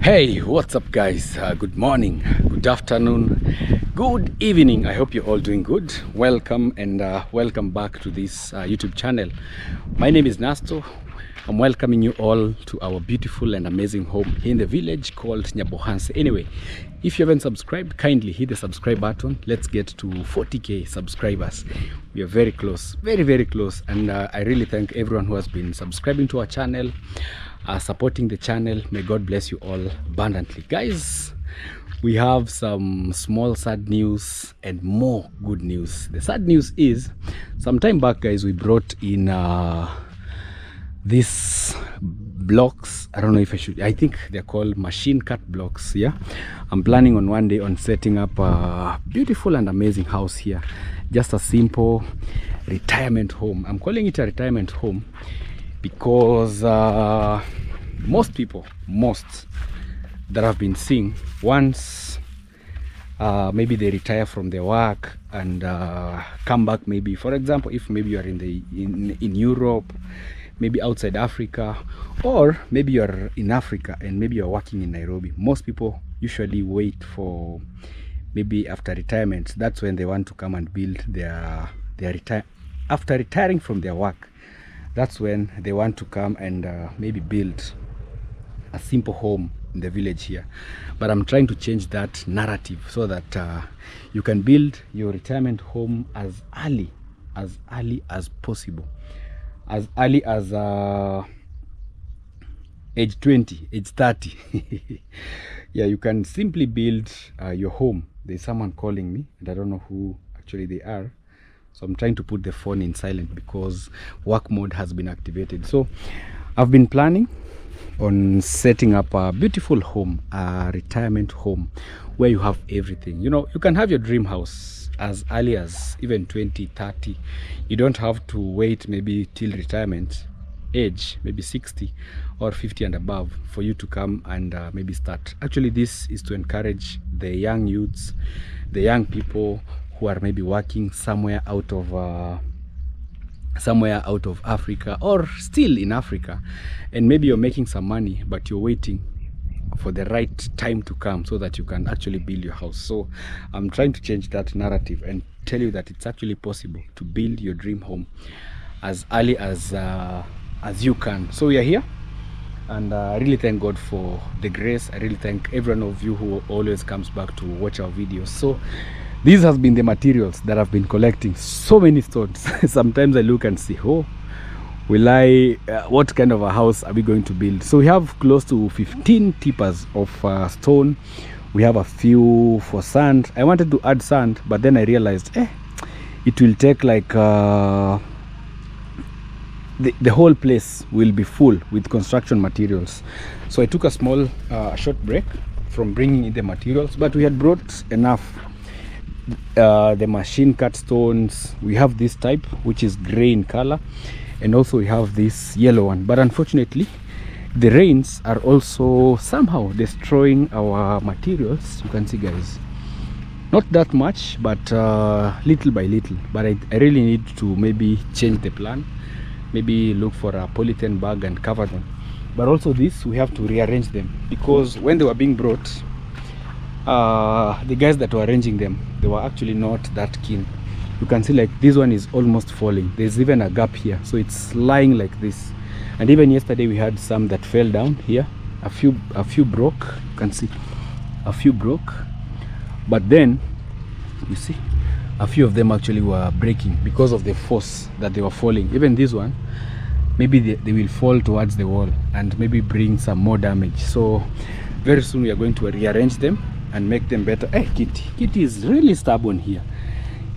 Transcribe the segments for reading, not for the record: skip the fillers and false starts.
Hey, what's up guys? Good morning, good afternoon, good evening. I hope you're all doing good. Welcome and welcome back to this YouTube channel. My name is Nasto. I'm welcoming you all to our beautiful and amazing home here in the village called Nyabohanse. Anyway, if you haven't subscribed, kindly hit the subscribe button. Let's get to 40k subscribers. We are very close, very close, and I really thank everyone who has been subscribing to our channel, supporting the channel. May God bless you all abundantly. Guys, we have some small sad news and more good news. The sad news is, some time back guys, we brought in these blocks. I don't know if I should, I think they're called machine cut blocks. Yeah, I'm planning on one day on setting up a beautiful and amazing house here, just a simple retirement home. I'm calling it a retirement home because most people that I've been seeing, once maybe they retire from their work and come back, maybe for example, if maybe you are in Europe, maybe outside Africa, or maybe you're in Africa and maybe you're working in Nairobi, most people usually wait for maybe after retirement. That's when they want to come and build their after retiring from their work. That's when they want to come and maybe build a simple home in the village here. But I'm trying to change that narrative so that you can build your retirement home as early as possible, as early as age 20, age 30. Yeah, you can simply build your home. There's someone calling me and I don't know who actually they are, so I'm trying to put the phone in silent because work mode has been activated. So I've been planning on setting up a beautiful home, a retirement home, where you have everything. You know, you can have your dream house as early as even 20, 30. You don't have to wait maybe till retirement age, maybe 60 or 50 and above, for you to come and maybe start. Actually, this is to encourage the young youths, the young people who are maybe working somewhere out of Africa, or still in Africa, and maybe you're making some money but you're waiting for the right time to come so that you can actually build your house. So I'm trying to change that narrative and tell you that it's actually possible to build your dream home as early as you can. So we are here, and I really thank God for the grace. I really thank every one of you who always comes back to watch our videos. So these has been the materials that I've been collecting. So many stones. Sometimes I look and see, oh, what kind of a house are we going to build? So we have close to 15 tippers of stone. We have a few for sand. I wanted to add sand, but then I realized it will take like the whole place will be full with construction materials. So I took a small short break from bringing in the materials, but we had brought enough. The machine cut stones, we have this type which is gray in color, and also we have this yellow one. But unfortunately, the rains are also somehow destroying our materials. You can see guys, not that much, but little by little. But I really need to maybe change the plan, maybe look for a polythene bag and cover them. But also this, we have to rearrange them, because when they were being brought, the guys that were arranging them, they were actually not that keen. You can see like this one is almost falling. There's even a gap here, so it's lying like this. And even yesterday we had some that fell down here. A few broke. You can see a few broke, but then you see a few of them actually were breaking because of the force that they were falling. Even this one, maybe they will fall towards the wall and maybe bring some more damage. So very soon we are going to rearrange them and make them better. Hey, Kitty is really stubborn here.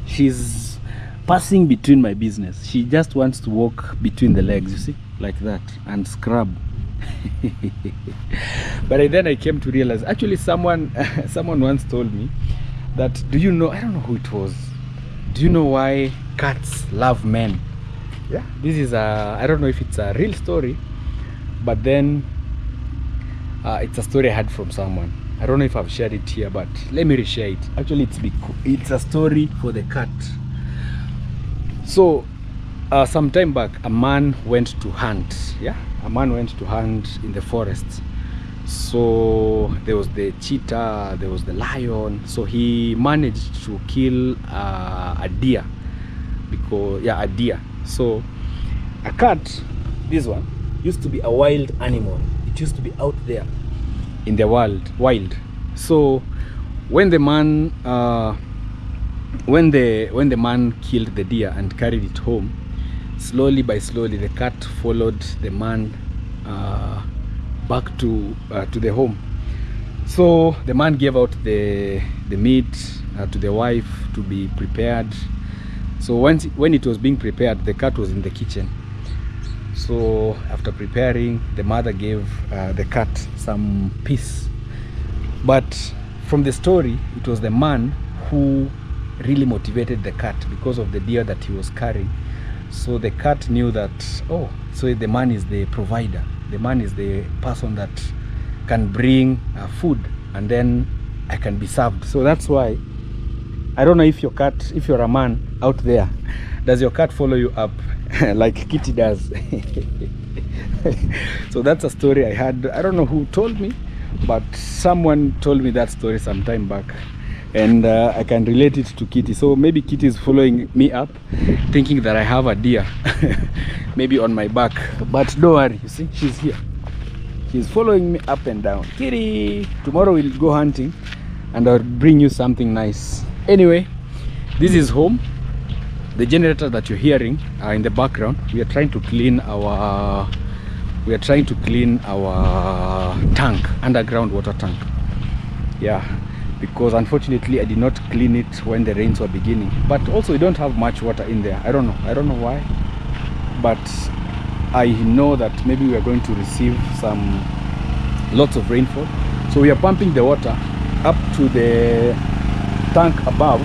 She's passing between my business. She just wants to walk between the legs, you see, like that, and scrub. But then I came to realize, actually someone once told me that, do you know, I don't know who it was, do you know why cats love men? Yeah, this is I don't know if it's a real story, but then it's a story I had from someone. I don't know if I've shared it here, but let me reshare it. Actually, it's a story for the cat. So some time back, a man went to hunt. Yeah, a man went to hunt in the forest. So there was the cheetah, there was the lion. So he managed to kill a deer, because a deer. So a cat, this one, used to be a wild animal. It used to be out there in the wild. So when the man when the man killed the deer and carried it home, slowly the cat followed the man back to the home. So the man gave out the meat to the wife to be prepared. So when it was being prepared, the cat was in the kitchen. So after preparing, the mother gave the cat some peace. But from the story, it was the man who really motivated the cat because of the deer that he was carrying. So the cat knew that, oh, so the man is the provider. The man is the person that can bring food, and then I can be served. So that's why, I don't know if you're a man out there, does your cat follow you up like Kitty does? So that's a story I had. I don't know who told me, but someone told me that story some time back, and I can relate it to Kitty. So maybe Kitty is following me up, thinking that I have a deer maybe on my back, but don't worry, you see, she's here. She's following me up and down. Kitty, tomorrow we'll go hunting and I'll bring you something nice. Anyway, this is home. The generator that you're hearing in the background, we are trying to clean our tank, underground water tank. Yeah, because unfortunately I did not clean it when the rains were beginning. But also we don't have much water in there. I don't know why, but I know that maybe we are going to receive lots of rainfall. So we are pumping the water up to the tank above,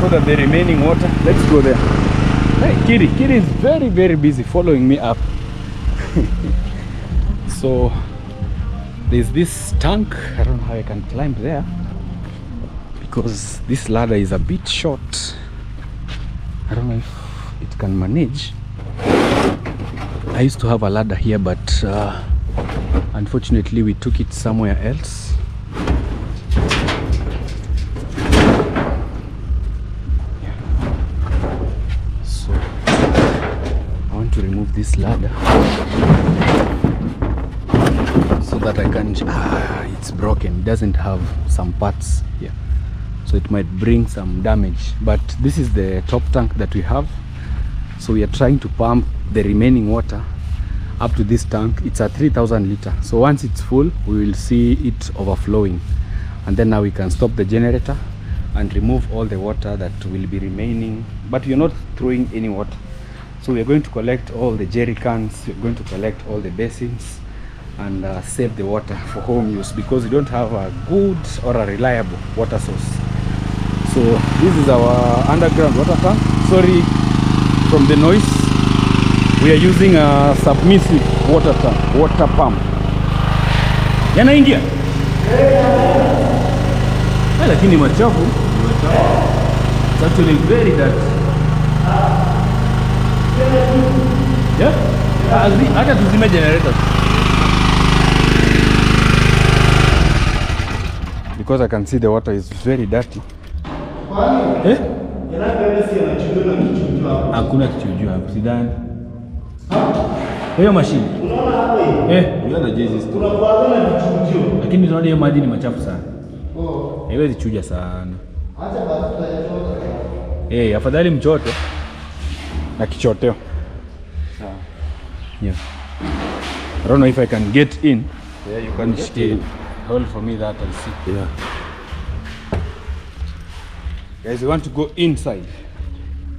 so that the remaining water, let's go there. Hey, Kitty is very, very busy following me up. So there's this tank. I don't know how I can climb there because this ladder is a bit short. I don't know if it can manage. I used to have a ladder here, but unfortunately we took it somewhere else. Yeah. So I want to remove this ladder so that I can it's broken. It doesn't have some parts here, so it might bring some damage. But this is the top tank that we have, so we are trying to pump the remaining water up to this tank. It's a 3,000 liter. So once it's full, we will see it overflowing, and then now we can stop the generator and remove all the water that will be remaining. But we're not throwing any water, so we're going to collect all the jerry cans, we're going to collect all the basins and save the water for home use, because we don't have a good or a reliable water source. So this is our underground water tank. Sorry from the noise. We are using a submersive water pump. Yanaingia? Lakini machafu. It's actually very dirty. Yeah? Hata tuzime generator. Because I can see the water is very dirty. Eh? Hakuna kichujio hapo, sidhani. Hiyo mashine. Unaona jezi tu. Lakini tunaona hiyo maji ni machafu sana. Haiwezi chuja sana. Acha basi tutachota. Afadhali mchoto na kichoteo. Sawa. Yeah. I don't know if I can get in. Yeah, you can stay. Hold for me that and see. Yeah. Guys, we want to go inside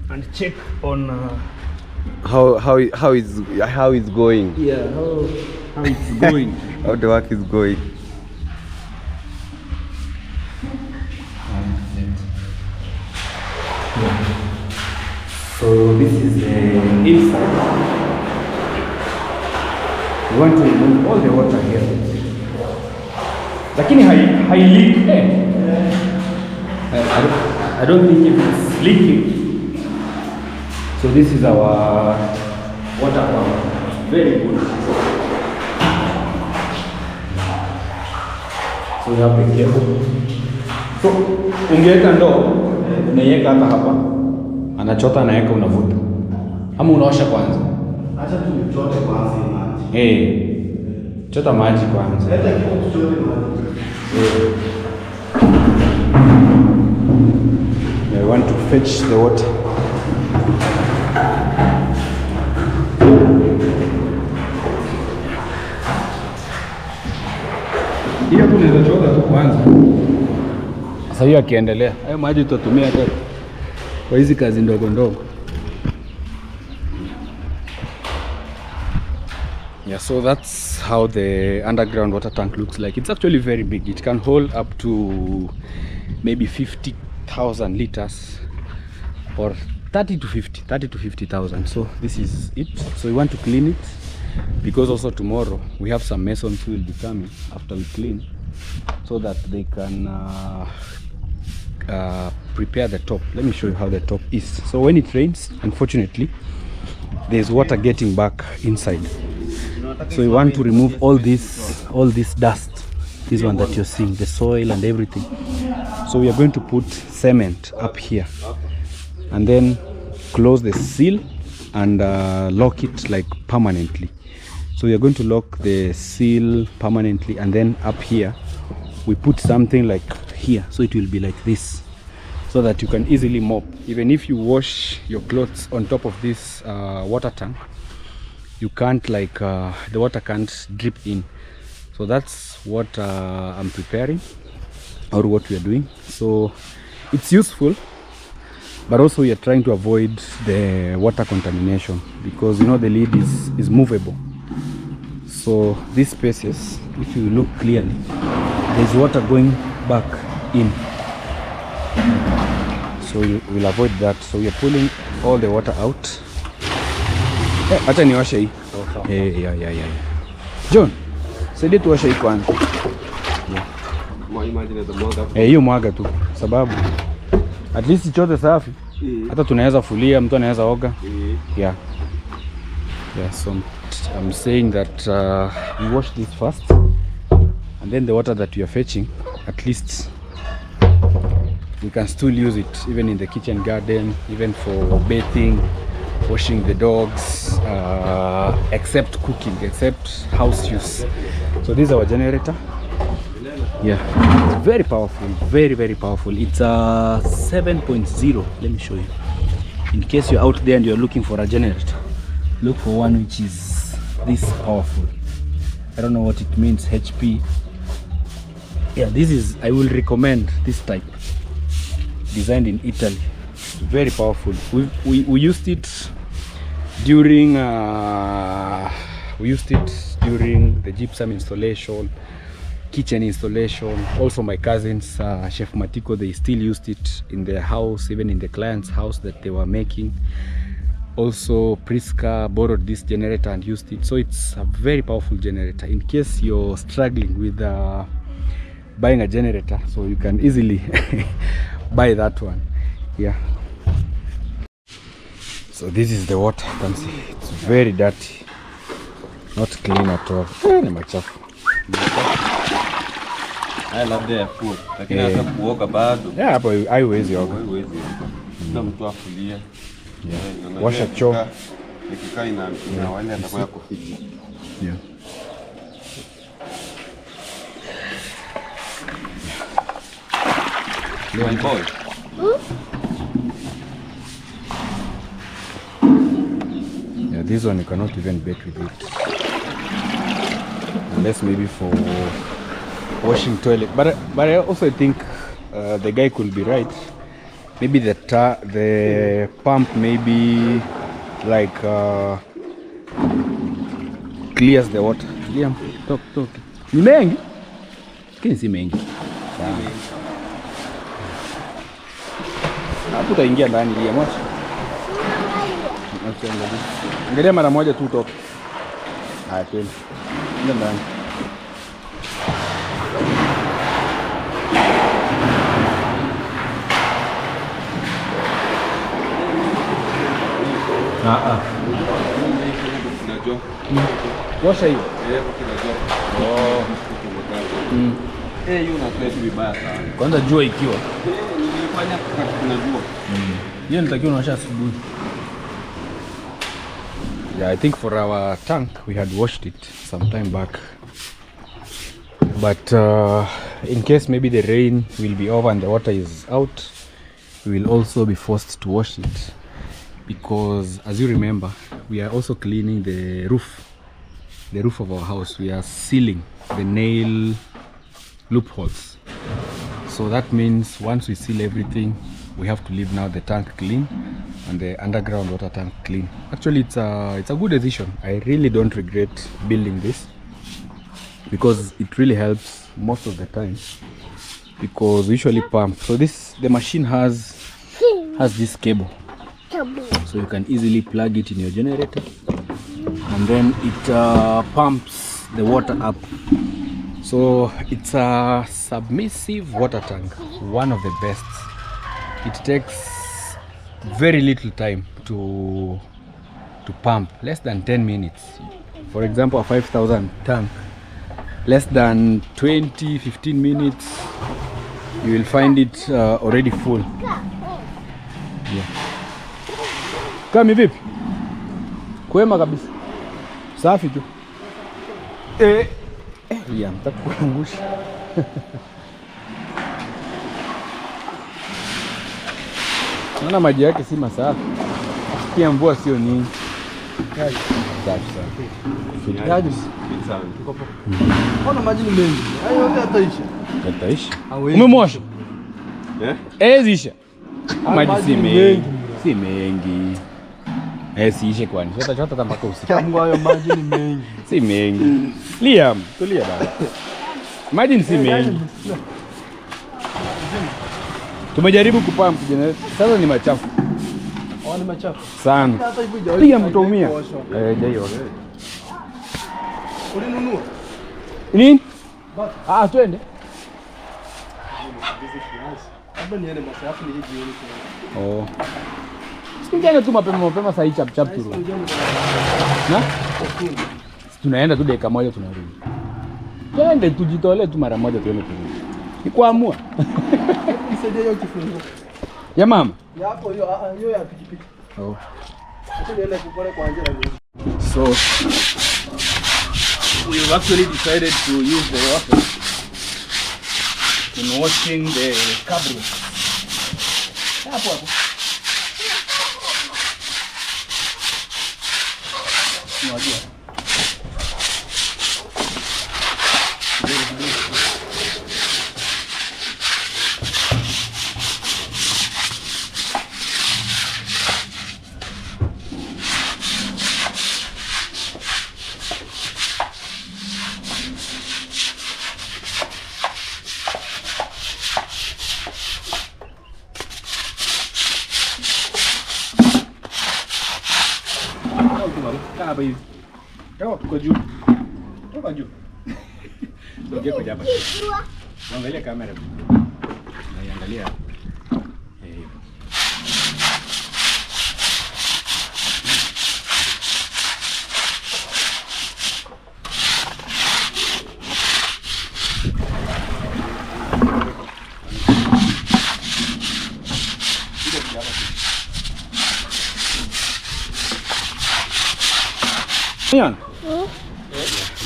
and check on how it's going. Yeah, how it's going. How the work is going. Yeah. So this is the inside. We want to remove all the water here. Lakini hai leak. I don't think if it's leaking. So this is our water pump. Very good. So we have the cable. So ungeweka ndoo, unaiweka hapa. Anachota anaweka unavuta. Ama unaosha kwanza? Acha tuchote kwanza maji. Chota maji kwanza. Leta kitu tuchote maji. I want to fetch the water. Hiyo tunaweza chota tu kwanza. Sasa hiyo akiendelea, hayo maji tutatumia hata kwa hizi kazi ndogo ndogo. Yeah, so that's how the underground water tank looks like. It's actually very big. It can hold up to maybe 50,000 liters or 30 to 50,000. So this is it. So we want to clean it because also tomorrow we have some masons who will be coming after we clean, so that they can prepare the top. Let me show you how the top is. So when it rains, unfortunately, there's water getting back inside. So we want to remove all this dust, this one that you're seeing, the soil and everything. So we are going to put cement up here and then close the seal and lock it like permanently. So we are going to lock the seal permanently, and then up here we put something like here, so it will be like this, so that you can easily mop. Even if you wash your clothes on top of this water tank, you can't like the water can't drip in. So that's what I'm preparing, or what we are doing. So it's useful, but also we are trying to avoid the water contamination, because you know the lid is movable. So these spaces, if you look clearly, there's water going back in, so we'll avoid that. So we are pulling all the water out. Acha niwashe hii. Yeah. John, saidia tuwashe hii kwanza. Hiyo mwaga tu, sababu at least chote safi. Hata tunaweza fulia, mtu anaweza oga. Yeah, so I'm saying that we wash this first, and then the water that we are fetching, at least we can still use it even in the kitchen garden, even for bathing, washing the dogs, except cooking, except house use. So this is our generator. Yeah, it's very powerful, very powerful. It's a 7.0. Let me show you. In case you're out there and you're looking for a generator, look for one which is this powerful. I don't know what it means, HP. Yeah, this is, I will recommend this type, designed in Italy. Very powerful. We used it during the gypsum installation, kitchen installation. Also my cousins, Chef Matiko, they still used it in their house, even in the client's house that they were making. Also Priska borrowed this generator and used it. So it's a very powerful generator. In case you're struggling with buying a generator, so you can easily buy that one. Yeah. So this is the water. You can see it's very dirty, not clean at all. Ni machafu. I love their food. Lakini hata kuoga bado. Yeah, hapo haiwezi oga. Na mtu afulia. Yeah. Washa choo. Nikikaa ina wale atakuwa kufiki. Yeah. My boy. Yeah, this one you cannot even bake with it, unless maybe for washing toilet. But I also think the guy could be right. Maybe the pump maybe like clears the water. Liam, talk. Ni mengi? Kini si mengi. Hapo utaingia ndani Liam, wacha. Angalia mara moja tu toka. Haya kweli. Ndio ndani. Washa hiyo. Hiyo unasweat vibaya sana. Kwanza jua ikiwa. Nilifanya kuna jua. Hiyo nitakiwa unawasha asubuhi. Yeah, I think for our tank we had washed it some time back. But in case maybe the rain will be over and the water is out, we will also be forced to wash it, because as you remember, we are also cleaning the roof of our house. We are sealing the nail loopholes. So that means once we seal everything, we have to leave now the tank clean and the underground water tank clean. Actually, it's a good decision. I really don't regret building this, because it really helps most of the time, because we usually pump. So the machine has this cable, so you can easily plug it in your generator, and then it pumps the water up. So it's a submersive water tank, one of the best. It takes very little time to pump, less than 10 minutes. For example, a 5,000 tank, less than 20-15 minutes you will find it already full. Yeah. Kami vipi? Kwema kabisa. Safi tu. Ya, mtakuangusha. Naona maji yake si masafi. Pia mvua sio nyingi. Safi sana. Yaje. Ona maji ni mengi. Hayo yote yataisha. Yataisha. Umemwosha? Zisha. Maji si mengi. Si mengi. Siishe kwani. Chota mpaka usiku. Tangu hayo maji ni mengi. Si mengi. Liam, tulia bana. Maji ni si mengi. Tumejaribu kupump generator. Sasa ni machafu. Ni machafu. Sana. Hata hivyo Liam utaumia. Jaiyo. Ulinunua? Nini? Twende. Labda niende masafu ni jioni. Sikujana tu mapema saa hii chap tu. Na? Tunaenda tu dakika moja tunarudi. Twende tujitolee tu mara moja tuende turudi. Ni kuamua. Nisaidie hiyo kifungu. Ya mama? Ya hapo hiyo ya pikipiki. Acha niende kupole kwa Angela. So we've actually decided to use the water in washing the cabrio. Hapo. Unajua. Kaa hivi. Toka juu. Toka juu. Sogea kwa hapa. Angalia kamera. Naiangalia.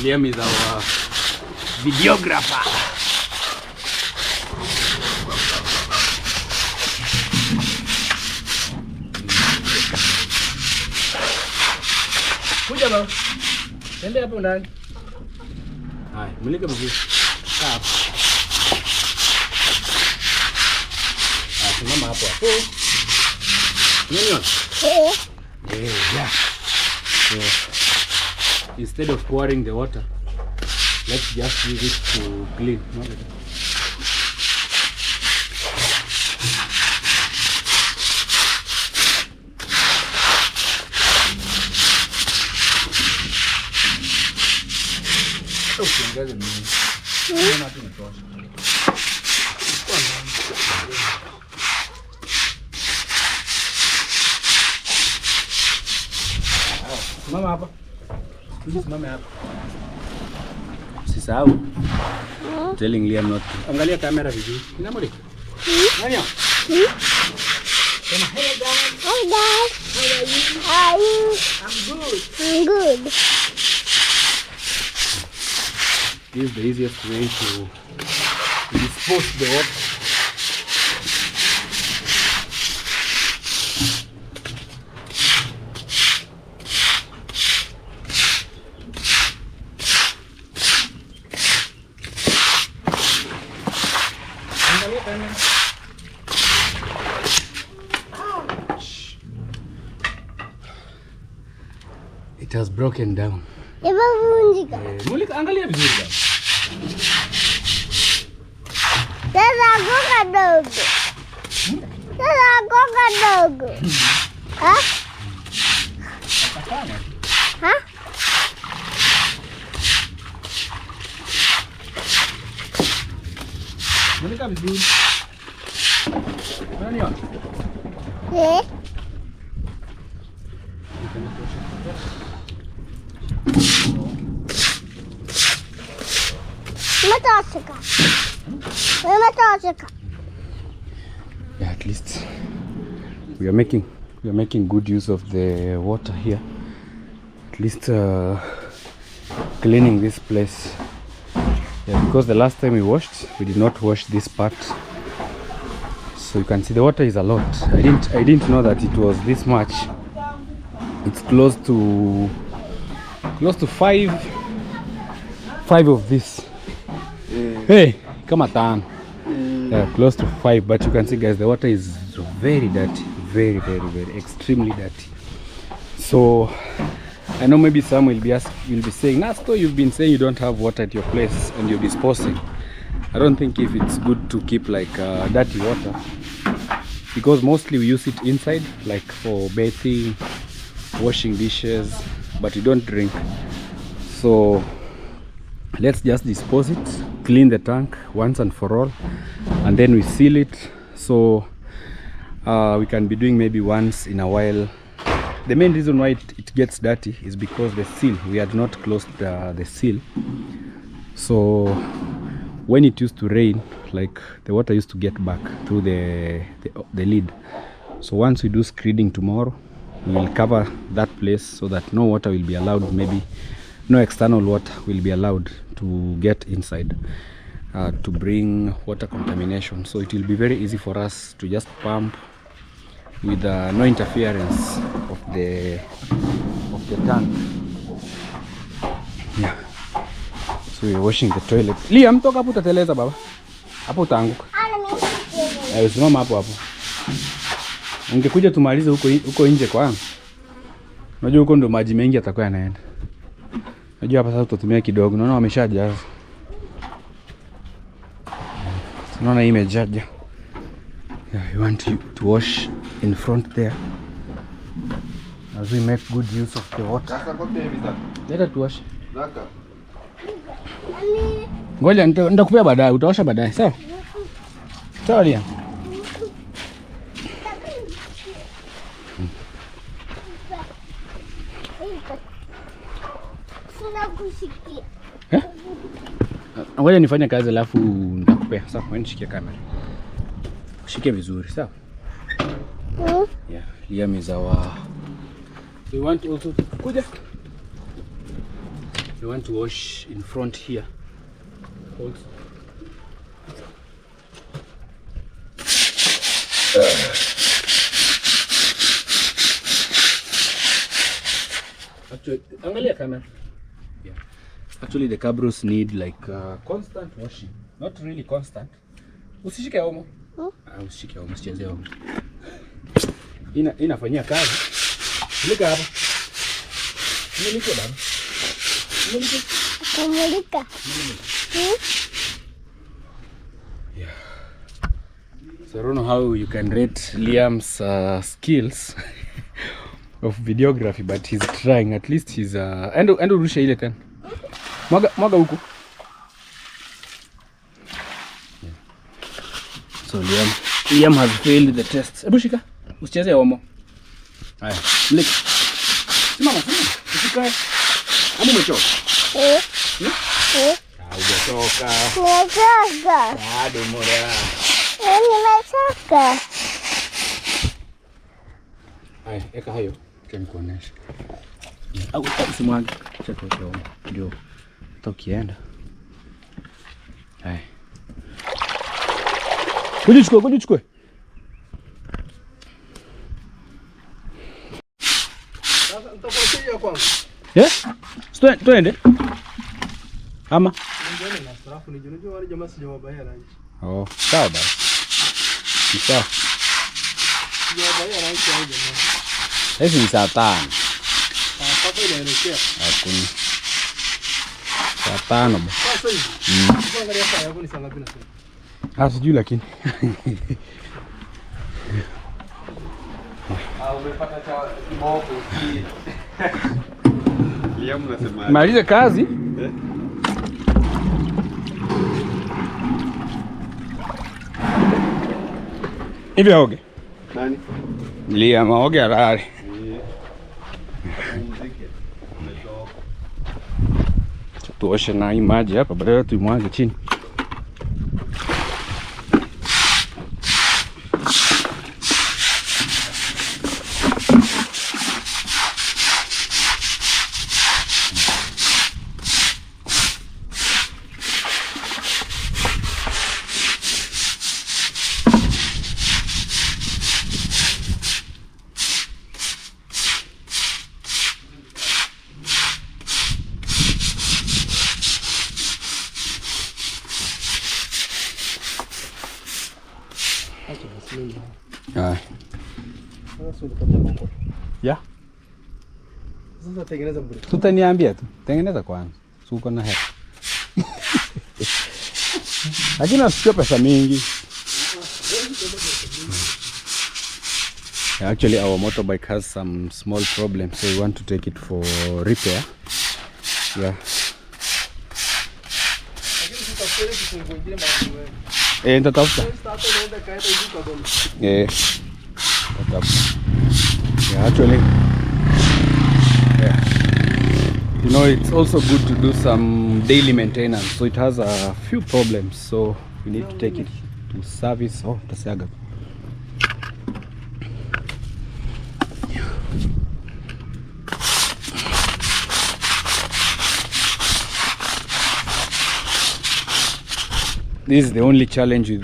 Liam is our videographer. Kuja baba. Tende hapo ndani. Hai, mulika mzee. Kaa hapo. Simama hapo hapo. Nini? Yeah. So, instead of pouring the water, let's just use it to clean. Simama hapa. Simama hapa. Usisahau. telling Liam not to. Angalia camera vizuri. Inamulika. Nani? Hey guys. Hi guys. How are you? I'm good. I'm good. This is the easiest way to dispose the water. It has broken down. Imevunjika. Mulika, angalia vizuri baba. Sasa goga dogo. Sasa goga dogo. Ha? Ha? Mulika vizuri. Nani wa? Eh? Yeah, at least we are making good use of the water here. At least cleaning this place. Yeah, because the last time we washed, we did not wash this part. So you can see the water is a lot. I didn't know that it was this much. It's close to five of this. Hey, come on. Close to 5, but you can see guys, the water is very dirty, very extremely dirty. So I know maybe some will be saying, Nasto, you've been saying you don't have water at your place and you're disposing. I don't think if it's good to keep like dirty water, because mostly we use it inside, like for bathing, washing dishes, but we don't drink. So let's just dispose it, clean the tank once and for all, and then we seal it, so we can be doing maybe once in a while. The main reason why it gets dirty is because the seal, we had not closed the seal. So when it used to rain, like the water used to get back through the lid. So once we do screeding tomorrow, we will cover that place so that no water will be allowed, maybe no external water will be allowed to get inside to bring water contamination. So it will be very easy for us to just pump with no interference of the tank. Yeah. So we're washing the toilet. Liam, toka hapo utateleza baba. Hapo utaanguka. Usimama hapo hapo. Ungekuja tumalize huko nje kwa. Unajua huko ndo maji mengi atakuwa yanaenda. Unajua hapa sasa tutatumia kidogo. Unaona wameshajaza. Unaona hii imejaja. Yeah, we want to wash in front there as we make good use of the water. Leta tuoshe. Ngoja nitakupea baadaye, utaosha baadaye, sawa? Sawa Liam. Ngoja nifanye kazi alafu nitakupea, sawa? Wewe nishikie kamera. Shike vizuri, sawa? Yeah, Liam is our... We want also kuja. We want to wash in front here. Also. Actually, angalia camera. Yeah. Actually, the cabros need like constant washing. Not really constant. Usishike homo. Usishike homo, usicheze homo. Inafanyia kazi. Mulika hapa. Mulika baba. Mulika. Mulika. Yeah. So I don't know how you can rate Liam's skills of videography, but he's trying. At least he's endo rusha ile tena. Mwaga huko. Yeah. So Liam has failed the test. Hebu shika. Usicheze homo. Haya, mlika. Simama. Usikae. Hapo umechoka. umechoka. Nimechoka. Bado mora. Nimechoka. Haya, eka hayo. Acha nikuoneshe. Au usimwage. Acha tuweke huko. Ndio. Hata ukienda. Haya. Kujichukue. Sasa nitakuachia kwanza. Twende. Ama? Ndio na strafu ni juu wale jamaa sijawabaya lunch. Oh, sawa basi. Sawa. Sijawabaya lunch hao jamaa. Hizi ni saa 5. Sasa inaelekea. Hakuna. Saa 5 basi. Sasa hivi. Angalia saa yako ni saa ngapi na sasa? Sijui lakini. Umepata cha kiboko. Liam unasema. Malize kazi. Hivi aoge. Nani? Liam aoge alale. Tuoshe na hii maji hapa baadaye tuimwage chini. Ya. Sasa tengeneza mbele. Tutaniambia tu. Tengeneza kwanza. Uko na hela. Lakini usichukue pesa mingi. Yeah, actually our motorbike has some small problems, so we want to take it for repair. Yeah. Nitatafuta. Yeah, actually, yeah. You know, it's also good to do some daily maintenance. So it has a few problems, so we need to take it to service. Oh, tasiaga. This is the only challenge with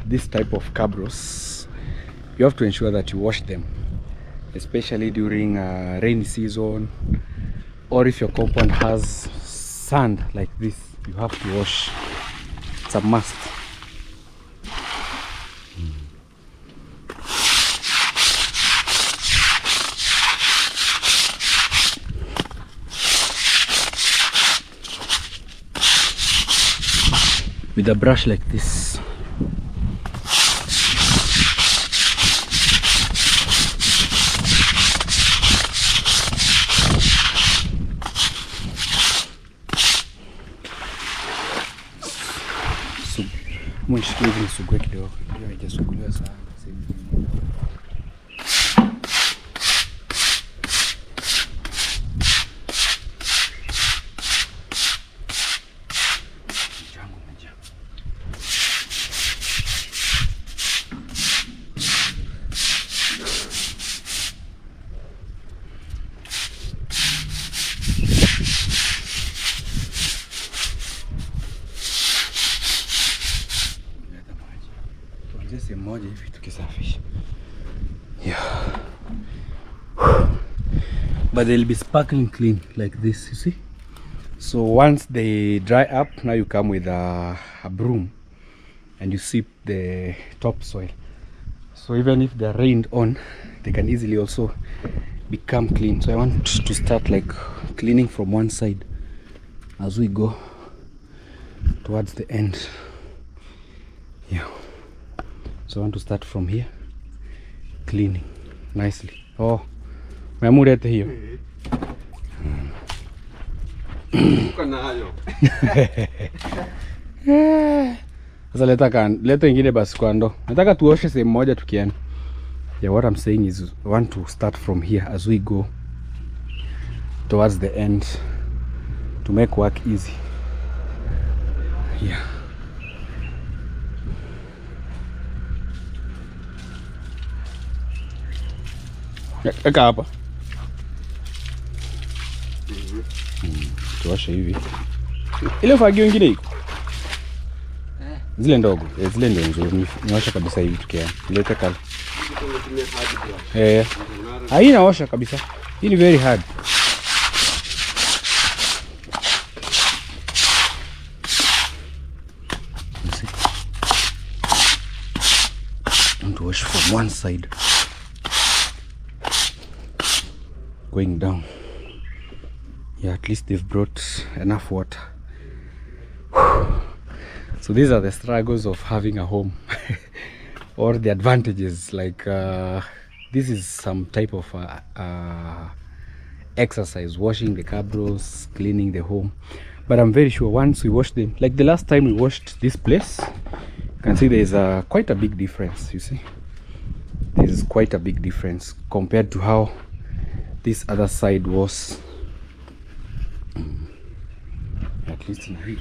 this type of cabros. You have to ensure that you wash them, especially during rainy season, or if your compound has sand like this, you have to wash. It's a must. With a brush like this. Mwishikie hivi nisugue kidogo. Hiyo haijasuguliwa sana. Sehemu moja hivi tukisafisha. Yeah. But they'll be sparkling clean like this, you see. So once they dry up, now you come with a broom and you sweep the topsoil. So even if they're rained on, they can easily also become clean. So I want to start like cleaning from one side as we go towards the end. Yeah. So I want to start from here, cleaning nicely. Oh, memurete hiyo. Uko nayo. Sasa leta ingine basi kwa ndo. Nataka tuoshe sehemu moja tukienda. Yeah, what I'm saying is I want to start from here as we go towards the end to make work easy. Yeah. Eka hapa. Tuwashe hivi. Ile fagio nyingine iko. Zile ndogo, zile ndio nzuri. Niwasha kabisa hivi tukia. Leta kali. Haina washa kabisa. Hii ni very hard. Want to wash from one side. Going down. Yeah, at least they've brought enough water. So these are the struggles of having a home. Or the advantages, like this is some type of exercise, washing the cabros, cleaning the home. But I'm very sure once we wash them, like the last time we washed this place, you can see there's quite a big difference. You see, there's quite a big difference compared to how this other side was. At least in here.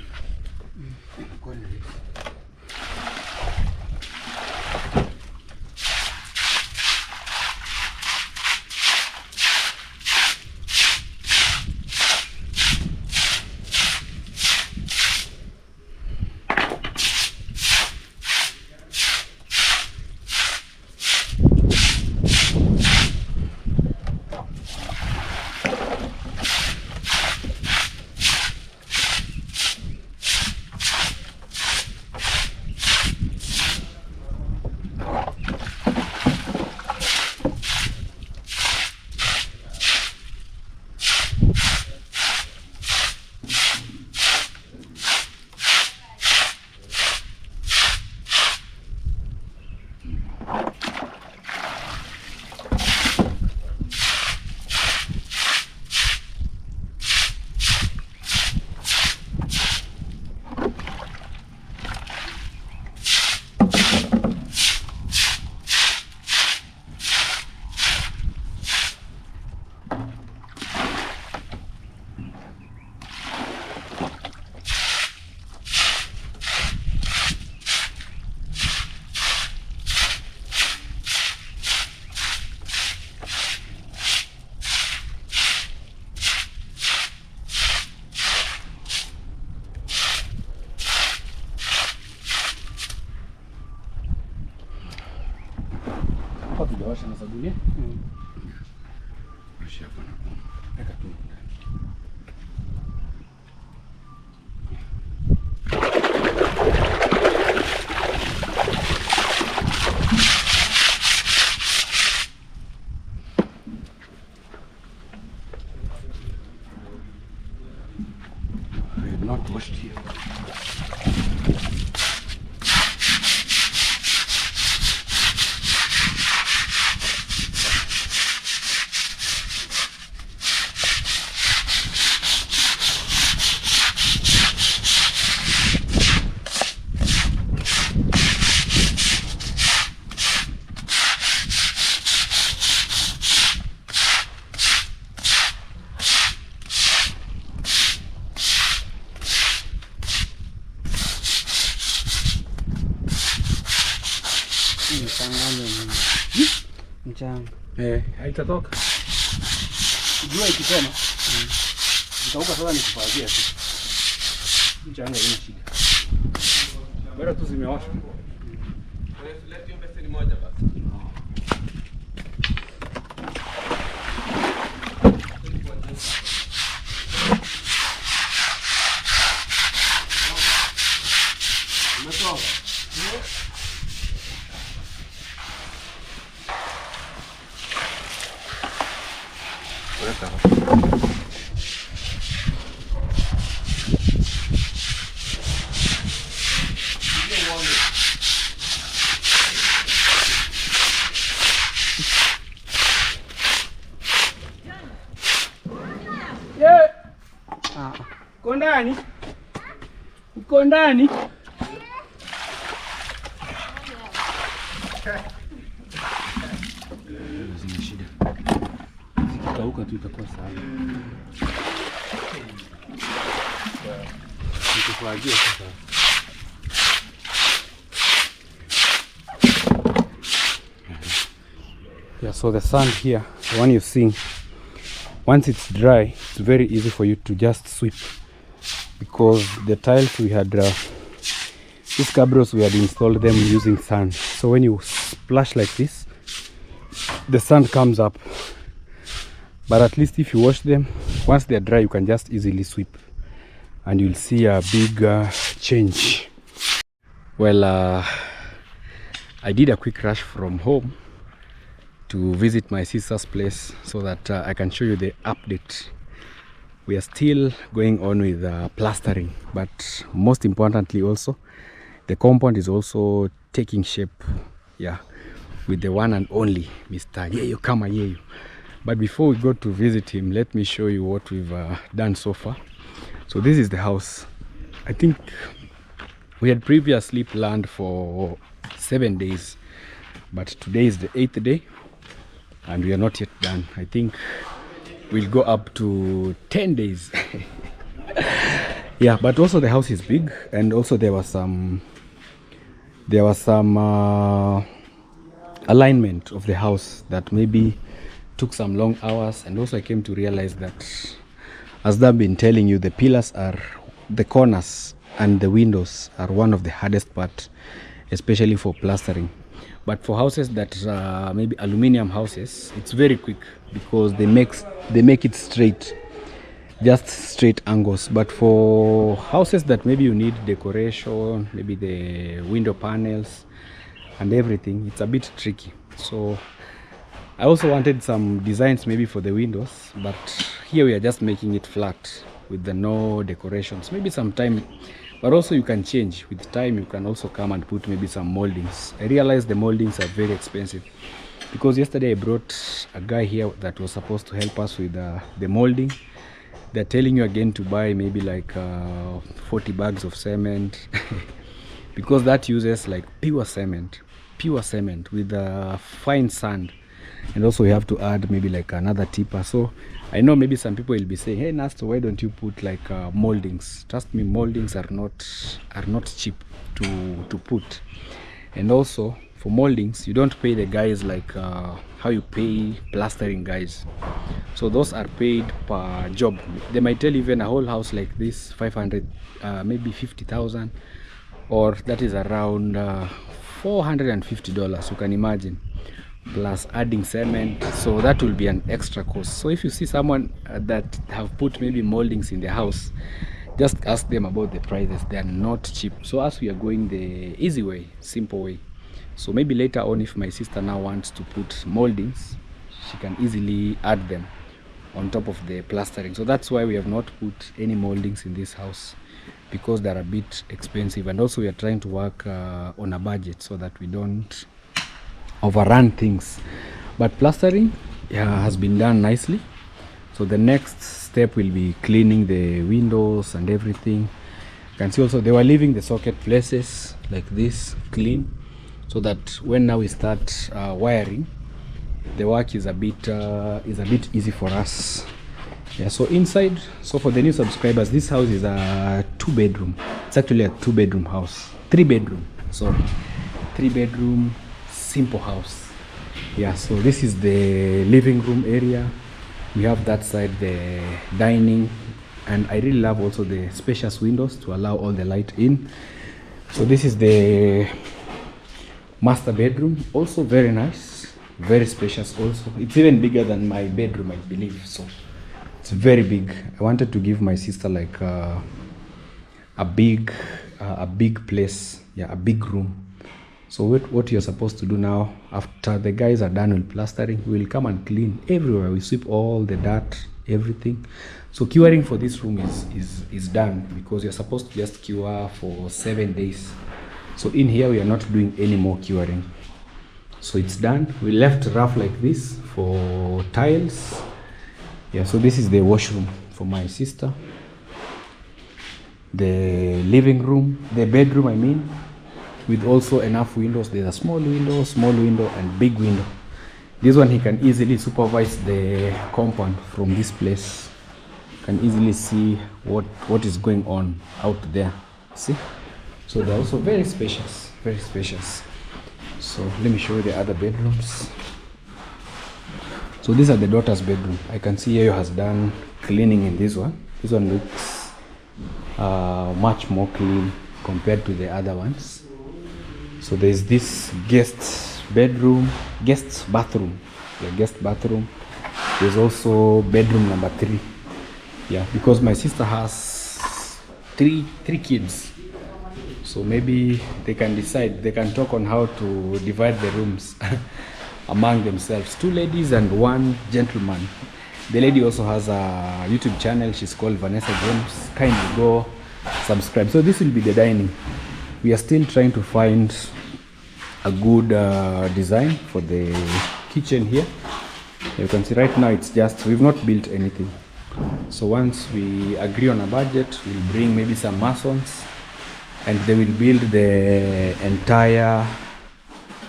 Tujawasha na sabuni. Osha hapa na weka tu ndani. I have not washed here. Mchanga. Haitatoka. Jua ikisema. Nitauka sasa nikufagia tu. Mchanga ina shida. Bora tu zimewasha. Leti hiyo beseni moja basi. Umetoka? Uko ndani? Uko ndani? Zina shida. Zikikauka tu itakuwa sawa. Nikufagia sasa. Yeah, so the sand here, the one you're seeing, once it's dry, it's very easy for you to just sweep, because the tiles we had, these cabros, we had installed them using sand. So when you splash like this, the sand comes up. But at least if you wash them, once they're dry, you can just easily sweep, and you'll see a big change. Well, I did a quick rush from home to visit my sister's place so that I can show you the update. We are still going on with plastering, but most importantly also, the compound is also taking shape, yeah, with the one and only Mr. Yeyo Kama Yeyo. But before we go to visit him, let me show you what we've done so far. So this is the house. I think we had previously planned for 7 days, but today is the 8th day and we are not yet done. I think we'll go up to 10 days. Yeah, but also the house is big, and also there was some alignment of the house that maybe took some long hours. And also I came to realize that, as I've been telling you, the pillars are, the corners and the windows are one of the hardest part, especially for plastering. But for houses that maybe aluminium houses, it's very quick because they make it straight, just straight angles. But for houses that maybe you need decoration, maybe the window panels and everything, it's a bit tricky. So I also wanted some designs maybe for the windows, but here we are just making it flat with the no decorations. Maybe some time, but also you can change with time. You can also come and put maybe some moldings. I realized the moldings are very expensive, because yesterday I brought a guy here that was supposed to help us with the molding. They're telling you again to buy maybe like 40 bags of cement because that uses like pure cement with fine sand. And also we have to add maybe like another tipper. So I know maybe some people will be saying, hey Nasto, why don't you put like moldings? Trust me, moldings are not cheap to put. And also for moldings, you don't pay the guys like how you pay plastering guys. So those are paid per job. They might tell even a whole house like this 500, maybe 50,000, or that is around $450. You can imagine, plus adding cement, so that will be an extra cost. So if you see someone that have put maybe moldings in their house, just ask them about the prices. They are not cheap. So as we are going the easy way, simple way, so maybe later on, if my sister now wants to put moldings, she can easily add them on top of the plastering. So that's why we have not put any moldings in this house, because they're a bit expensive. And also we are trying to work on a budget so that we don't overrun things. But plastering has been done nicely. So the next step will be cleaning the windows and everything. You can see also they were leaving the socket places like this clean, so that when now we start wiring, the work is a bit easy for us. Yeah, so inside, so for the new subscribers, this house is a 2-bedroom. It's actually a 2-bedroom house. 3-bedroom, sorry. 3-bedroom, simple house. Yeah, so this is the living room area. We have that side, the dining, and I really love also the spacious windows to allow all the light in. So this is the master bedroom, also very nice, very spacious also. It's even bigger than my bedroom, I believe. So it's very big. I wanted to give my sister like a big place, yeah, a big room. So what you're supposed to do now, after the guys are done with plastering, we'll come and clean everywhere. We sweep all the dirt, everything. So curing for this room is done, because you're supposed to just cure for 7 days. So in here we are not doing any more curing. So it's done. We left rough like this for tiles. Yeah, so this is the washroom for my sister. The living room, the bedroom I mean, with also enough windows. There's a small window and big window. This one he can easily supervise the compound from this place. Can easily see what is going on out there. See? So they're also very spacious, very spacious. So let me show you the other bedrooms. So these are the daughter's bedroom. I can see Yayo has done cleaning in this one. This one looks much more clean compared to the other ones. So there's this guest bathroom. There's also bedroom number 3. Yeah, because my sister has three kids. So maybe they can decide, they can talk on how to divide the rooms among themselves. 2 ladies and 1 gentleman. The lady also has a YouTube channel. She's called Vanessa James. Kindly go subscribe. So this will be the dining. We are still trying to find a good design for the kitchen here. You can see right now it's just, we've not built anything. So once we agree on a budget, we'll bring maybe some masons and they will build the entire,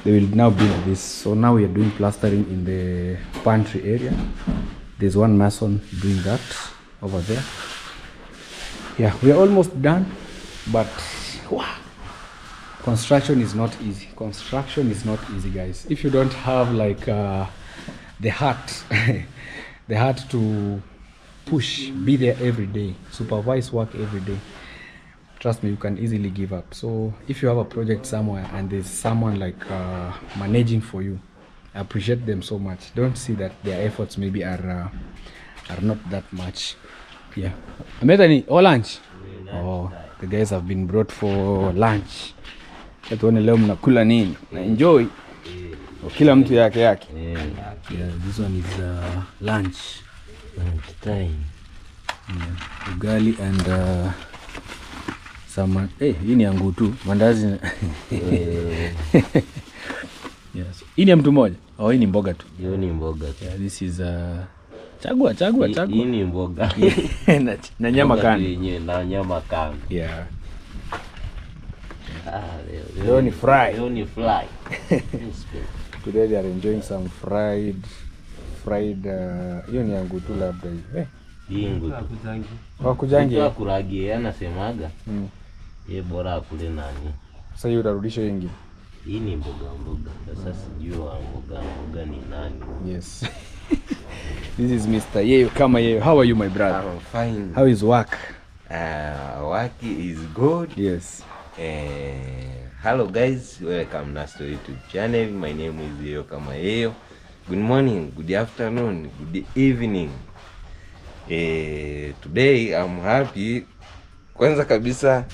they will now build this. So now we are doing plastering in the pantry area. There's 1 mason doing that over there. Yeah, we are almost done, but wow, construction is not easy. Construction is not easy, guys. If you don't have like the heart the heart to push, be there every day, supervise work every day, trust me, you can easily give up. So if you have a project somewhere and there's someone like managing for you, I appreciate them so much. Don't see that their efforts maybe are not that much. Yeah. Ametani, oh, lunch. Oh, the guys have been brought for lunch. Tuone leo mnakula nini? Na enjoy. Kila mtu yake yake. Yeah, this one is lunch time. Yeah, ugali and some hii ni yangu tu, mandazi. Yes. Hii ni mtu mmoja. Oh, hii ni mboga tu. Hiyo ni mboga tu. Yeah, this is chagua. Hii ni mboga. na nyama kando. Yenyewe na nyama kando. Yeah. Leo ni fry. Today they are enjoying some fried hiyo ni yangu tu labda hivi. Hii ngutu. Wakujangi. Kwa kuragie anasemaga. Bora akule nani. Sasa hiyo utarudisha yengi. Hii ni mboga. Sasa sijua mboga ni nani. Yes. This is Mr. Yeyo kama Yeyo. How are you, my brother? I'm fine. How is work? Work is good. Yes. Hello guys, welcome Nasto YouTube channel. My name is Yeyo kama Yeyo. Good morning, good afternoon, good evening. Today I'm happy. Kwanza kabisa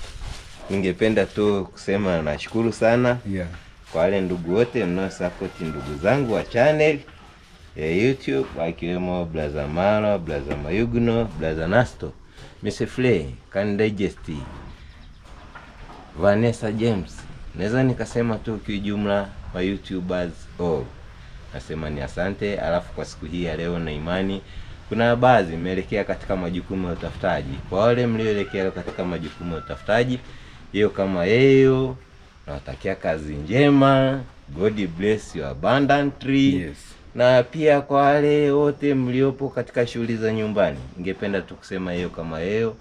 ningependa tu kusema nashukuru sana. Yeah. Kwa wale ndugu wote mnao support ndugu zangu wa channel ya YouTube, wakiwemo Blaza Mara, Blaza Mayugno, Blaza Nasto, Mr. Flay, Can Digest, Vanessa James. Naweza nikasema tu kwa jumla wa YouTubers all. Nasema ni asante. Alafu kwa siku hii ya leo na imani kuna baadhi mmeelekea katika majukumu ya utafutaji. Kwa wale mlioelekea katika majukumu ya utafutaji, Yeyo kama Yeyo, nawatakia kazi njema. God bless you abundantly. Yes. Na pia kwa wale wote mliopo katika shughuli za nyumbani, ningependa tu kusema Yeyo kama Yeyo,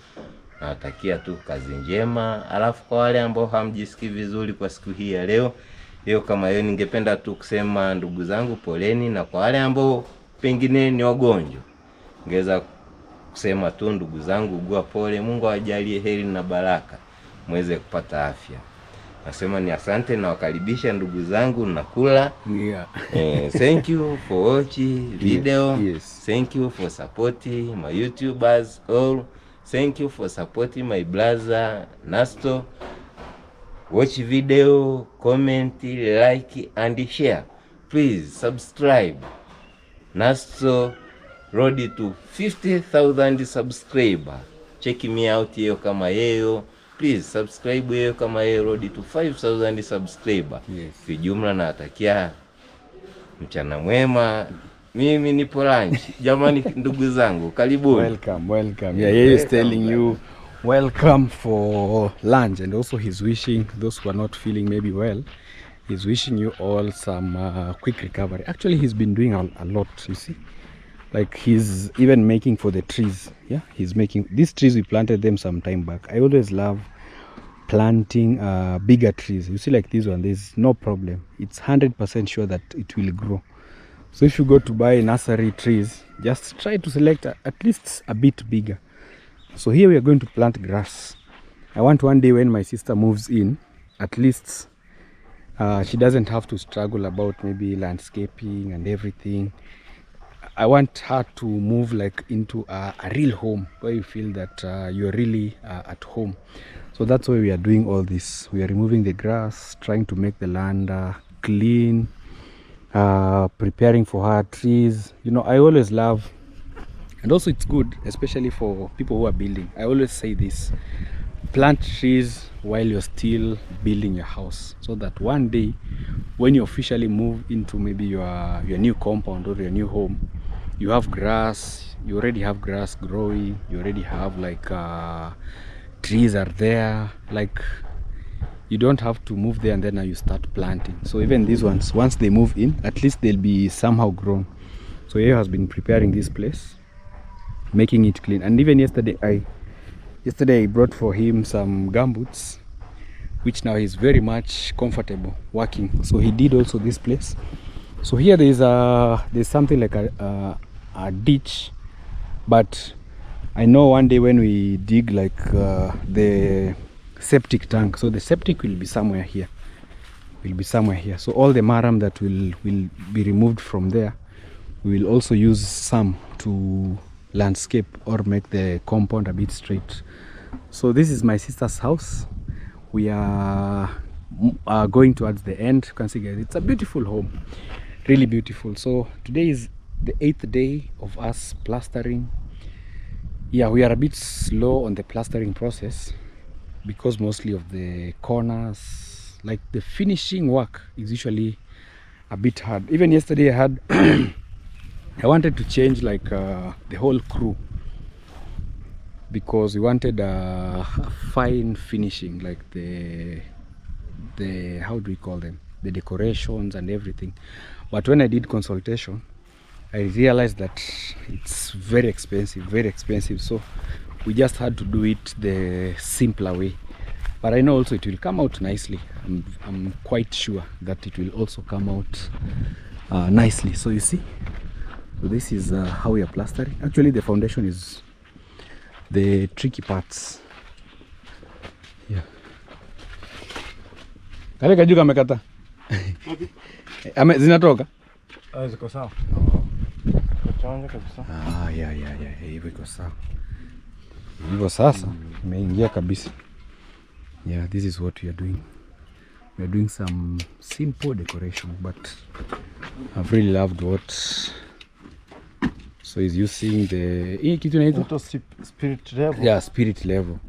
nawatakia tu kazi njema. Alafu kwa wale ambao hamjisikii vizuri kwa siku hii ya leo, Yeyo kama Yeyo, ningependa tu kusema ndugu zangu poleni. Na kwa wale ambao pengine ni wagonjwa, ningeweza kusema tu ndugu zangu ugua pole. Mungu awajalie heri na baraka muweze kupata afya. Nasema ni asante na wakaribisha ndugu zangu nakula. Yeah. Thank you for watching video. Yes. Thank you for supporting my YouTubers all. Thank you for supporting my brother Nasto. Watch video, comment, like and share. Please subscribe. Nasto road to 50,000 subscriber. Check me out Yeyo kama Yeyo. Please subscribe Yeyo kama Yeyo road to 5,000 subscriber. Yes. Kwa jumla natakia mchana mwema. Mimi nipo lunch. Jamani ndugu zangu, karibuni. Welcome. Yeah, Yeyo is telling you welcome for lunch, and also he's wishing those who are not feeling maybe well, he's wishing you all some quick recovery. Actually, he's been doing a lot, you see. Like he's even making for the trees. Yeah, he's making these trees. We planted them some time back. I always love planting bigger trees. You see, like this one, there's no problem. It's 100% sure that it will grow. So if you go to buy nursery trees, just try to select at least a bit bigger. So here we are going to plant grass. I want one day when my sister moves in, at least she doesn't have to struggle about maybe landscaping and everything. I want her to move like into a real home where you feel that you're really at home. So that's why we are doing all this. We are removing the grass, trying to make the land clean, preparing for her trees. You know, I always love, and also it's good, especially for people who are building. I always say this: plant trees while you're still building your house, so that one day when you officially move into maybe your new compound or your new home, you have grass. You already have grass growing. You already have like trees are there. Like, you don't have to move there and then now you start planting. So even these ones, once they move in, at least they'll be somehow grown. So he has been preparing this place, making it clean. And even yesterday I brought for him some gumboots, which now he's very much comfortable working. So he did also this place. So here there's something like a ditch, but I know one day when we dig like the septic tank, so the septic will be somewhere here, so all the maram that will be removed from there, we will also use some to landscape or make the compound a bit straight. So this is my sister's house. We are going towards the end. You can see, guys, it's a beautiful home, really beautiful. So today is the 8th day of us plastering. Yeah, we are a bit slow on the plastering process because mostly of the corners, like the finishing work is usually a bit hard. Even yesterday I had I wanted to change like the whole crew, because we wanted a fine finishing, like the how do we call them, the decorations and everything. But when I did consultation, I realized that it's very expensive, so we just had to do it the simpler way. But I know also it will come out nicely. I'm quite sure that it will also come out nicely. So you see, so this is how we are plastering. Actually the foundation is the tricky parts. Yeah. Kale kaju kamekata. Zinatoka? Ziko sawa. Chanja kabisa. Yeah, hivyo iko sawa. Hivyo sasa imeingia kabisa. Yeah, this is what we are doing. We are doing some simple decoration, but I've really loved what. So he's using the spirit level. Yeah, spirit level.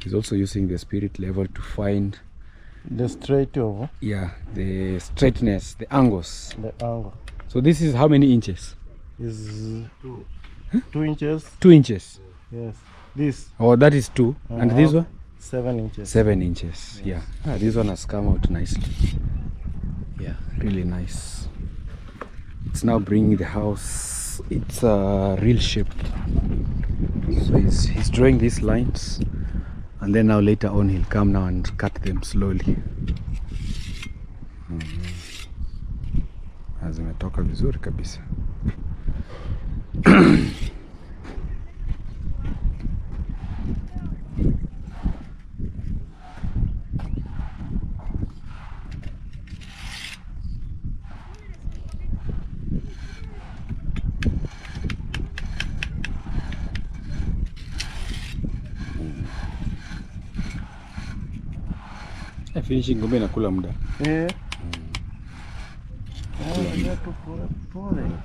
He's also using the spirit level to find the straight over. Yeah, the straightness, the angles. The angle. So this is how many inches? Is 2 inches. 2 inches. Yes. This. Oh, that is 2. And this one? 7 inches. 7 inches. Yes. Yeah. This one has come out nicely. Yeah, really nice. It's now bringing the house its real shape. So he's drawing these lines, and then now later on he'll come now and cut them slowly. Zimetoka vizuri kabisa. Finishing ngombe inakula muda.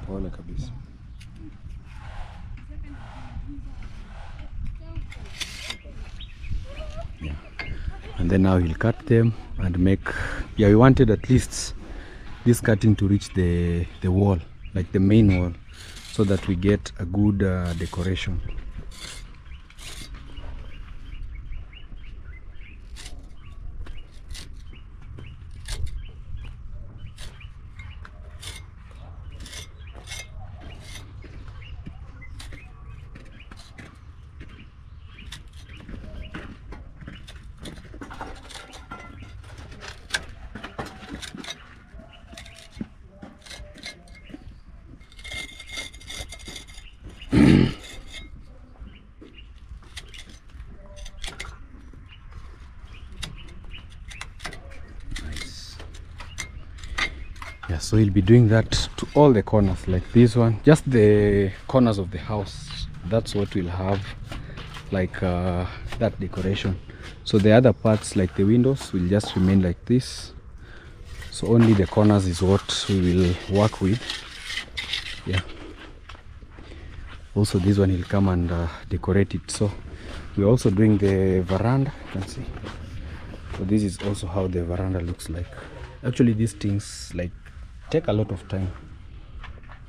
Pole kabisa. Yeah. And then now he'll cut them and make, yeah, we wanted at least this cutting to reach the wall, like the main wall, so that we get a good decoration. Yeah, so he'll be doing that to all the corners, like this one, just the corners of the house. That's what we'll have, like that decoration. So the other parts, like the windows, will just remain like this. So only the corners is what we will work with. Yeah. Also this one, he'll come and decorate it. So we're also doing the veranda, you can see. So this is also how the veranda looks like. Actually these things like take a lot of time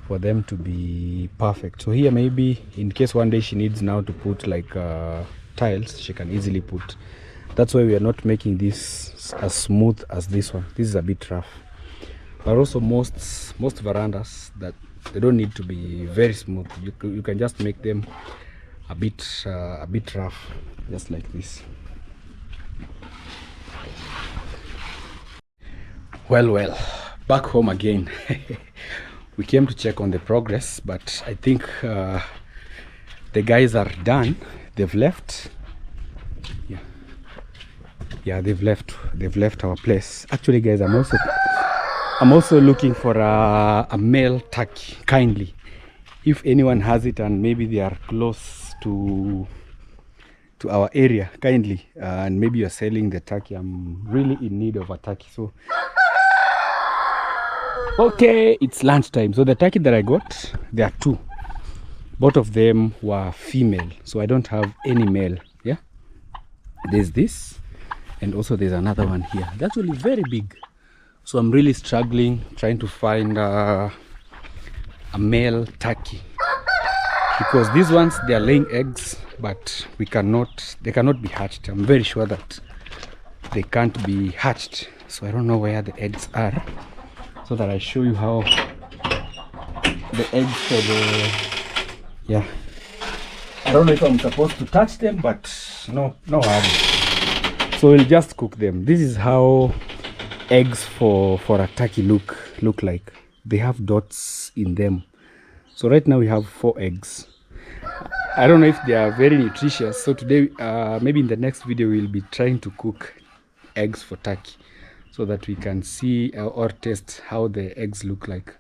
for them to be perfect. So here, maybe in case one day she needs now to put like tiles, she can easily put. That's why we are not making this as smooth as this one. This is a bit rough. But also most verandas, that they don't need to be very smooth. You can just make them a bit rough, just like this. Well, back home again. We came to check on the progress, but I think the guys are done. They've left. Yeah, they've left our place. Actually guys, I'm also looking for a male turkey. Kindly, if anyone has it and maybe they are close to our area, kindly, and maybe you're selling the turkey. I'm really in need of a turkey. So okay, it's lunchtime. So the turkey that I got, there are two. Both of them were female, so I don't have any male. Yeah, there's this, and also there's another one here. They're actually very big. So I'm really struggling trying to find a male turkey, because these ones, they are laying eggs, but they cannot be hatched. I'm very sure that they can't be hatched. So I don't know where the eggs are, so that I show you how the eggs for the, yeah, I don't know if I'm supposed to touch them, but no hurry. So we'll just cook them. This is how eggs for a turkey look like. They have dots in them. So right now we have 4 eggs. I don't know if they are very nutritious. So today, maybe in the next video, we'll be trying to cook eggs for turkey, so that we can see or taste how the eggs look like.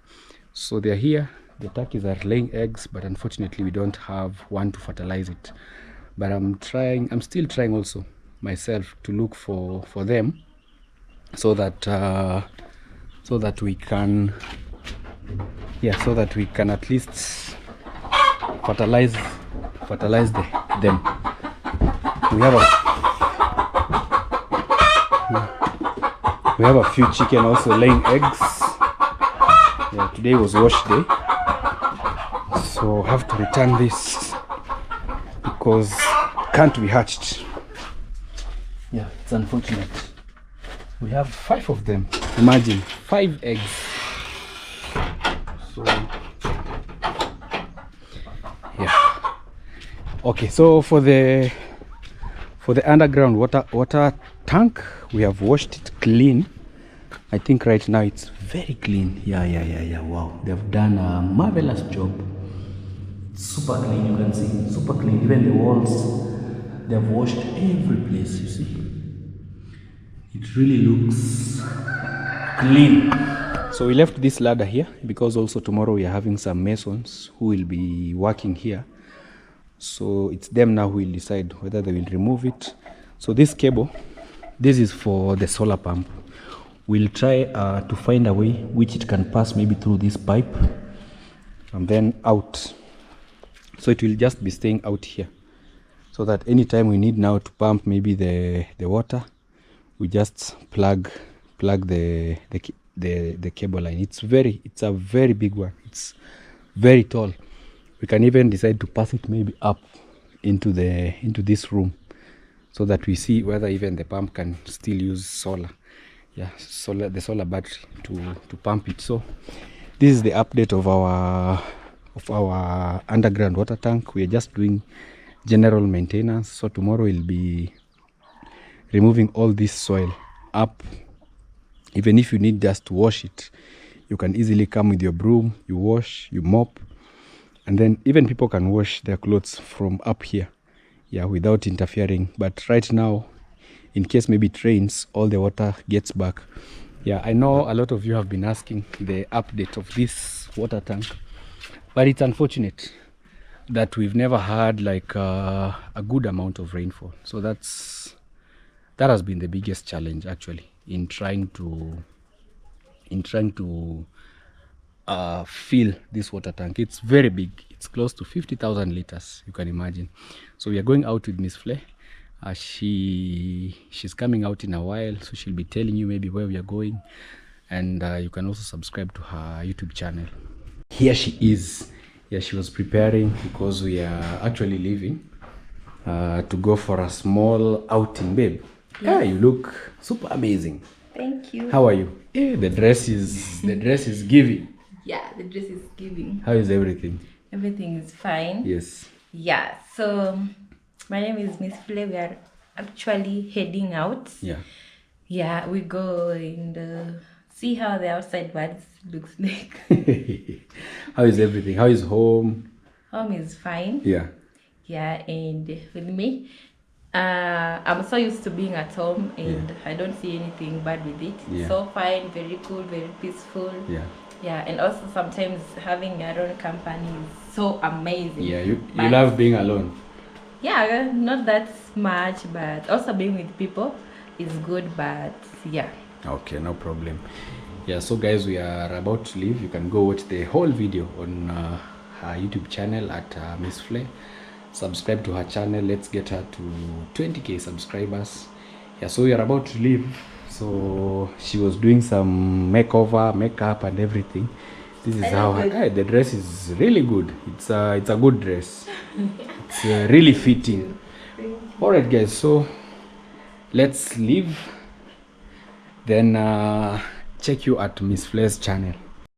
So they're here. The turkeys are laying eggs, but unfortunately we don't have one to fertilize it. But I'm still trying also myself to look for them, so that we can, yeah, so that we can at least fertilize them. We have a few chicken also laying eggs. Yeah, today was wash day, so I have to return this because can't be hatched. Yeah, it's unfortunate. We have 5 of them. Imagine 5 eggs. So yeah. Okay, so for the underground water tank, we have washed it clean. I think right now it's very clean. Yeah. Wow, they've done a marvelous job. Super clean, you can see, super clean. Even the walls, they've washed every place, you see. It really looks clean. So we left this ladder here because also tomorrow we are having some masons who will be working here. So it's them now who will decide whether they will remove it. So this cable, this is for the solar pump. We'll try to find a way which it can pass maybe through this pipe and then out. So it will just be staying out here, so that anytime we need now to pump maybe the water, we just plug the cable line. It's a very big one. It's very tall. We can even decide to pass it maybe up into this room, so that we see whether even the pump can still use solar. Yeah, the solar battery to pump it. So this is the update of our underground water tank. We are just doing general maintenance. So tomorrow we'll be removing all this soil up. Even if you need just to wash it, you can easily come with your broom, you wash, you mop, and then even people can wash their clothes from up here, yeah, without interfering. But right now, in case maybe it rains, all the water gets back. Yeah, I know a lot of you have been asking the update of this water tank, but it's unfortunate that we've never had like a good amount of rainfall. So that has been the biggest challenge actually in trying to fill this water tank. It's very big. It's close to 50,000 liters, you can imagine. So we are going out with Miss Flay. She's coming out in a while, so she'll be telling you maybe where we are going, and you can also subscribe to her YouTube channel. Here she is. Yeah, she was preparing because we are actually leaving to go for a small outing, babe. Yeah, you look super amazing. Thank you. How are you? Yeah, the dress is giving. Yeah, the dress is giving. How is everything? Everything is fine. Yes. Yeah, so my name is Miss Flay. We are actually heading out. Yeah. Yeah, we go and see how the outside world looks like. How is everything? How is home? Home is fine. Yeah. Yeah, and with me, I'm so used to being at home, and I don't see anything bad with it. Yeah. So fine, very cool, very peaceful. Yeah. Yeah, and also sometimes having your own company is so amazing. Yeah, you But- love being alone. Yeah, not that much, but also being with people is good, but yeah. Okay, no problem. Yeah, so guys, we are about to leave. You can go watch the whole video on her YouTube channel at Miss Flay. Subscribe to her channel. Let's get her to 20k subscribers. Yeah, so we are about to leave. So she was doing some makeover, makeup and everything. This is how the dress is really good. It's a good dress. It's really fitting. All right guys, so let's leave, then check you at Miss Flay's channel.